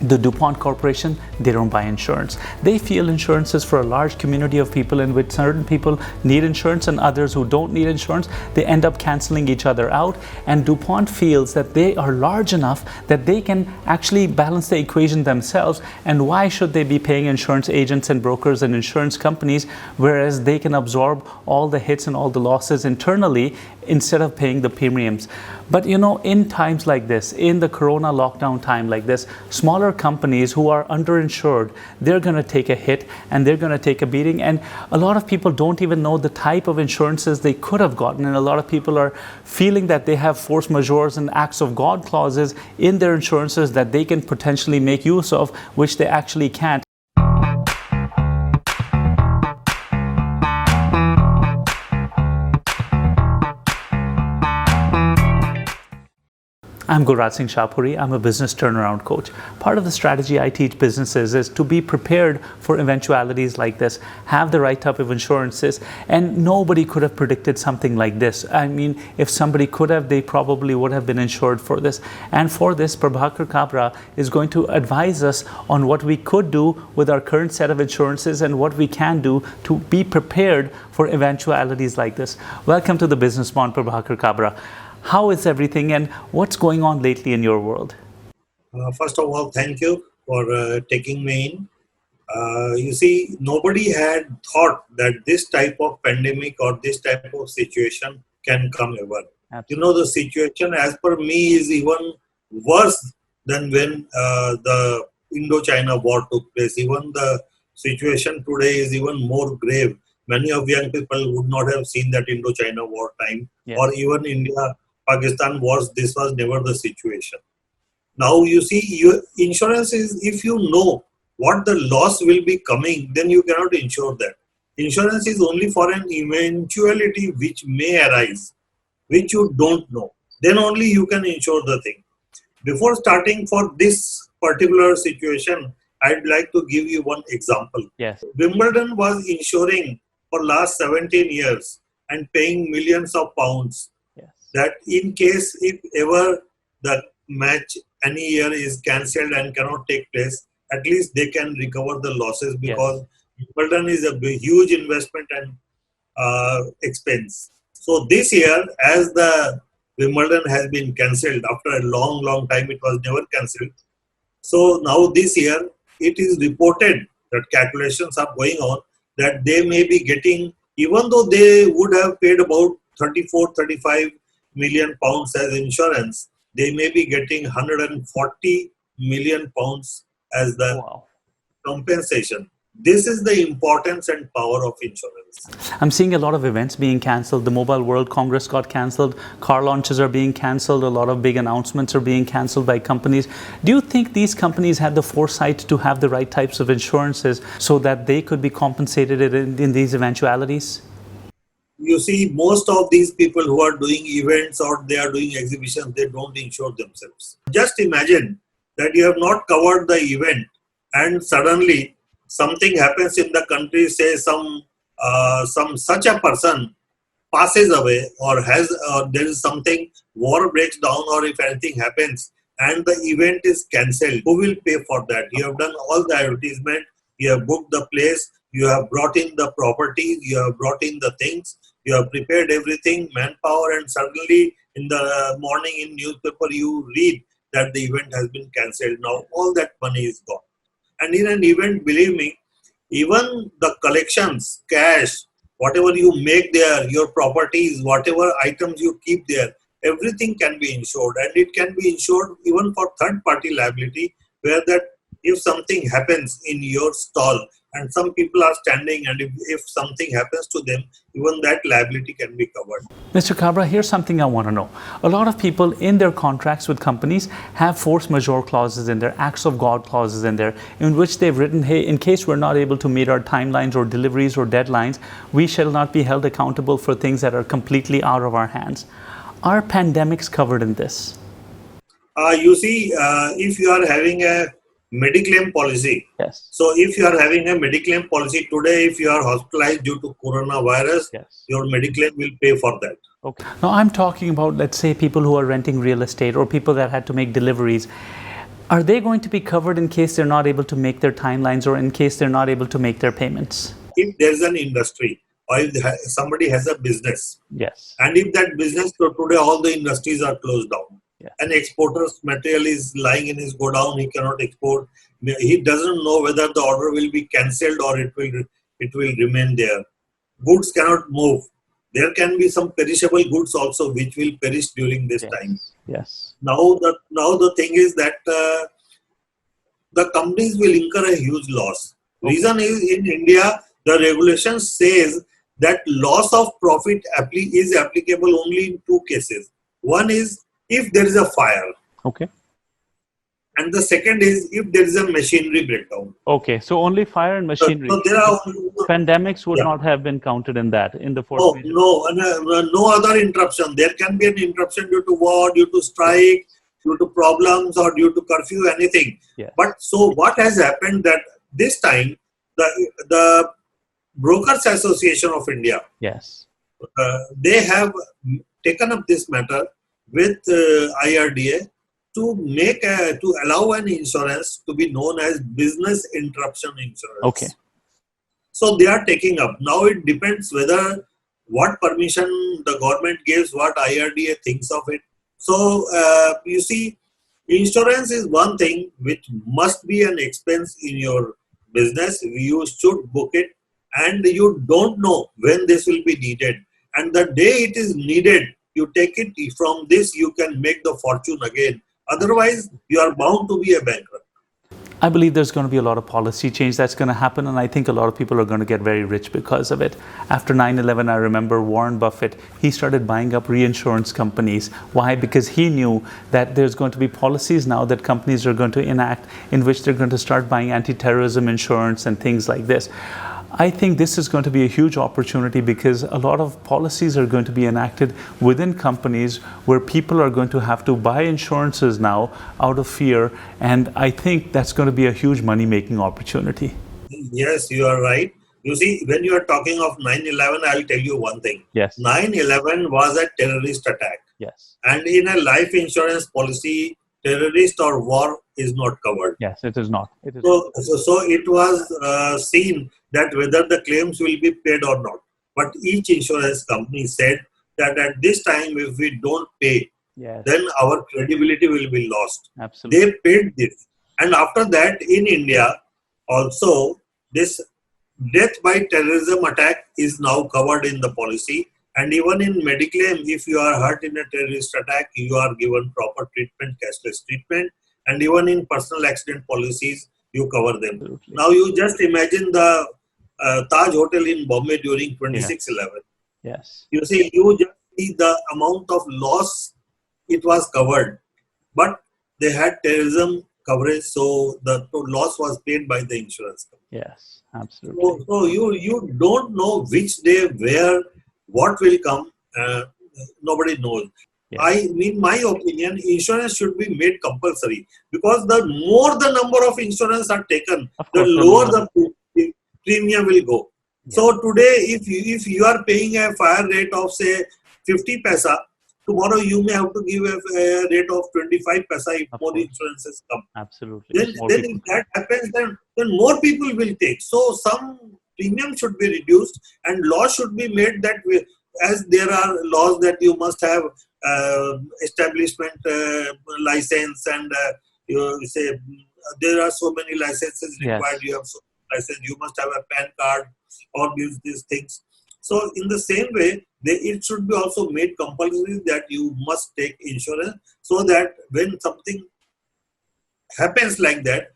The DuPont Corporation, they don't buy insurance. They feel insurance is for a large community of people in which certain people need insurance and others who don't need insurance. They end up canceling each other out. And DuPont feels that they are large enough that they can actually balance the equation themselves. And why should they be paying insurance agents and brokers and insurance companies, whereas they can absorb all the hits and all the losses internally instead of paying the premiums? But in times like this, in the corona lockdown time like this, smaller companies who are underinsured, they're going to take a hit and they're going to take a beating. And a lot of people don't even know the type of insurances they could have gotten. And a lot of people are feeling that they have force majeures and acts of God clauses in their insurances that they can potentially make use of, which they actually can't. I'm Gulraj Shahpuri. I'm a business turnaround coach. Part of the strategy I teach businesses is to be prepared for eventualities like this, have the right type of insurances, and nobody could have predicted something like this. I mean, if somebody could have, they probably would have been insured for this. And for this, Prabhakar Kabra is going to advise us on what we could do with our current set of insurances and what we can do to be prepared for eventualities like this. Welcome to the Business Bond, Prabhakar Kabra. How is everything and what's going on lately in your world? First of all, thank you for taking me in. You see, nobody had thought that this type of pandemic or this type of situation can come ever. Absolutely. The situation as per me is even worse than when the Indo-China war took place. Even the situation today is even more grave. Many of young people would not have seen that Indo-China war time, Yes. or even India-Pakistan wars. This was never the situation. Now you see, insurance is, if you know what the loss will be coming, then you cannot insure that. Insurance is only for an eventuality which may arise, which you don't know. Then only you can insure the thing. Before starting for this particular situation, I'd like to give you one example. Yes. Wimbledon was insuring for last 17 years and paying millions of pounds, Yes. that in case if ever the match any year is cancelled and cannot take place, at least they can recover the losses, because Wimbledon is a huge investment and expense. So this year, as the Wimbledon has been cancelled after a long time, it was never cancelled. So now this year, it is reported that calculations are going on that they may be getting, even though they would have paid about 34-35 million pounds as insurance, they may be getting 140 million pounds as the compensation. This is the importance and power of insurance. I'm seeing a lot of events being cancelled. The Mobile World Congress got cancelled. Car launches are being cancelled. A lot of big announcements are being cancelled by companies. Do you think these companies had the foresight to have the right types of insurances so that they could be compensated in these eventualities? You see, most of these people who are doing events or they are doing exhibitions, they don't insure themselves. Just imagine that you have not covered the event and suddenly something happens in the country, say some such a person passes away, or there is something, war breaks down, or if anything happens and the event is cancelled, who will pay for that? You have done all the advertisement, you have booked the place, you have brought in the property, you have brought in the things, you have prepared everything, manpower, and suddenly in the morning in newspaper you read that the event has been cancelled. Now all that money is gone. And in an event, believe me, even the collections, cash, whatever you make there, your properties, whatever items you keep there, everything can be insured. And it can be insured even for third-party liability, where that if something happens in your stall and some people are standing, and if something happens to them, even that liability can be covered. Mr. Kabra, here's something I want to know. A lot of people in their contracts with companies have force majeure clauses in there, acts of God clauses in there, in which they've written, hey, in case we're not able to meet our timelines or deliveries or deadlines, we shall not be held accountable for things that are completely out of our hands. Are pandemics covered in this? You see, if you are having a Mediclaim policy. Yes. So if you are having a Mediclaim policy today, if you are hospitalized due to coronavirus, Yes. your Mediclaim will pay for that. Okay. Now I'm talking about, let's say, people who are renting real estate or people that had to make deliveries. Are they going to be covered in case they're not able to make their timelines or in case they're not able to make their payments? If there's an industry or if somebody has a business, Yes. and if that business, so today all the industries are closed down. Yeah. An exporter's material is lying in his godown, he cannot export. He doesn't know whether the order will be cancelled or it will remain there. Goods cannot move. There can be some perishable goods also which will perish during this time. Yes. Now the thing is that the companies will incur a huge loss. Reason is, in India, the regulation says that loss of profit is applicable only in two cases. One is if there is a fire. Okay. And the second is if there is a machinery breakdown. Okay, so only fire and machinery. So there are pandemics would not have been counted in that, in the fourth major. No other interruption. There can be an interruption due to war, due to strike, due to problems, or due to curfew, anything. Yes. But so what has happened that this time the Brokers Association of India, yes, they have taken up this matter with IRDA to allow an insurance to be known as business interruption insurance. Okay. So they are taking up. Now it depends whether what permission the government gives, what IRDA thinks of it. So you see, insurance is one thing which must be an expense in your business. You should book it, and you don't know when this will be needed. And the day it is needed, you take it. From this, you can make the fortune again. Otherwise, you are bound to be a bankrupt. I believe there's going to be a lot of policy change that's going to happen, and I think a lot of people are going to get very rich because of it. After 9/11, I remember Warren Buffett, he started buying up reinsurance companies. Why? Because he knew that there's going to be policies now that companies are going to enact in which they're going to start buying anti-terrorism insurance and things like this. I think this is going to be a huge opportunity because a lot of policies are going to be enacted within companies where people are going to have to buy insurances now out of fear, and I think that's going to be a huge money-making opportunity. Yes, you are right. You see, when you are talking of 9/11, I'll tell you one thing. Yes. 9/11 was a terrorist attack. Yes. And in a life insurance policy, terrorist or war is not covered. Yes, it is not. It is so it was seen that whether the claims will be paid or not. But each insurance company said that at this time, if we don't pay, yes, then our credibility will be lost. Absolutely. They paid this. And after that, in India, also, this death by terrorism attack is now covered in the policy. And even in Mediclaim, if you are hurt in a terrorist attack, you are given proper treatment, cashless treatment. And even in personal accident policies, you cover them. Absolutely. Now you just imagine the Taj Hotel in Bombay during 26/11. Yes. You see, you just see the amount of loss it was covered. But they had terrorism coverage, so the loss was paid by the insurance company. Yes, absolutely. So you don't know which day, where, what will come. Nobody knows. Yes. I mean, my opinion, insurance should be made compulsory, because the more the number of insurance are taken, the lower the premium will go. Yes. So today, if you are paying a fire rate of say 50 paisa, tomorrow you may have to give a rate of 25 paisa if more insurances come. Absolutely. Then if that happens, then more people will take. So some premium should be reduced, and law should be made that way, as there are laws that you must have establishment license, and you say there are so many licenses required. Yes. You have so many license. You must have a PAN card, all these things. So in the same way, it should be also made compulsory that you must take insurance, so that when something happens like that,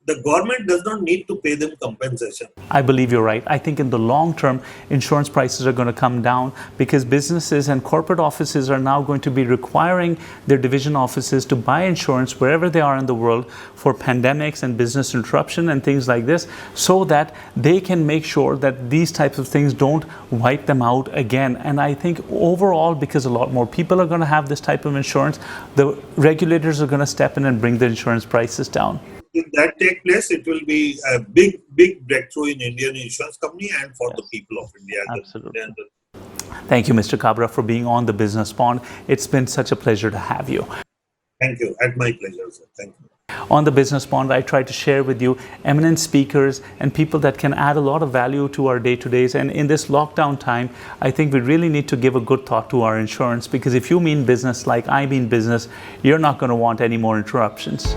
the government does not need to pay them compensation. I believe you're right. I think in the long term, insurance prices are going to come down because businesses and corporate offices are now going to be requiring their division offices to buy insurance wherever they are in the world for pandemics and business interruption and things like this, so that they can make sure that these types of things don't wipe them out again. And I think overall, because a lot more people are going to have this type of insurance, the regulators are going to step in and bring the insurance prices down. If that takes place, it will be a big breakthrough in Indian insurance company and for the people of India. Absolutely. Thank you, Mr. Kabra, for being on the Business Pond. It's been such a pleasure to have you. Thank you. At my pleasure, sir. Thank you. On the Business Pond, I try to share with you eminent speakers and people that can add a lot of value to our day-to-days. And in this lockdown time, I think we really need to give a good thought to our insurance, because if you mean business like I mean business, you're not going to want any more interruptions.